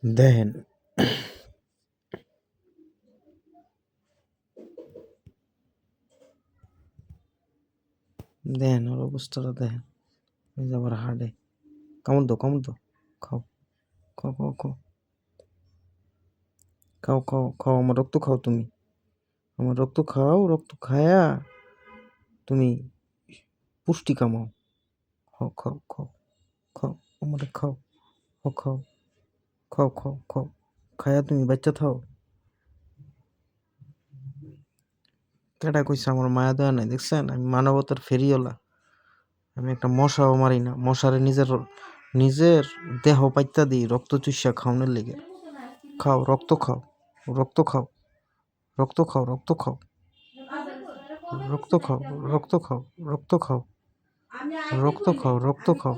দেখেন দেখেন ওর অবস্থাটা দেখেন, এই যে আবার হার্ডে কামড় দাও খাও খাও খাও খাও খাও খাও খাও আমার রক্ত খাও, তুমি আমার রক্ত খাও, রক্ত খায়া তুমি পুষ্টি কামাও। খাও খাও খাও খাও আমার খাও, খাও খাও খাও খাও খাও খায়া তুমি বাচ্চা থাও। কেডা কইছে আমার মায়া দয়া নাই? দেখছেন আমি মানবতার ফেরিওয়ালা, আমি একটা মশাও মারি না, মশারে নিজের নিজের দেহ পাইত্যা দিই রক্ত চুষা খাওয়ানোর লেগে। খাও রক্ত খাও, রক্ত খাও, রক্ত খাও, রক্ত খাও, রক্ত খাও, রক্ত খাও, রক্ত খাও, রক্ত খাও, রক্ত খাও।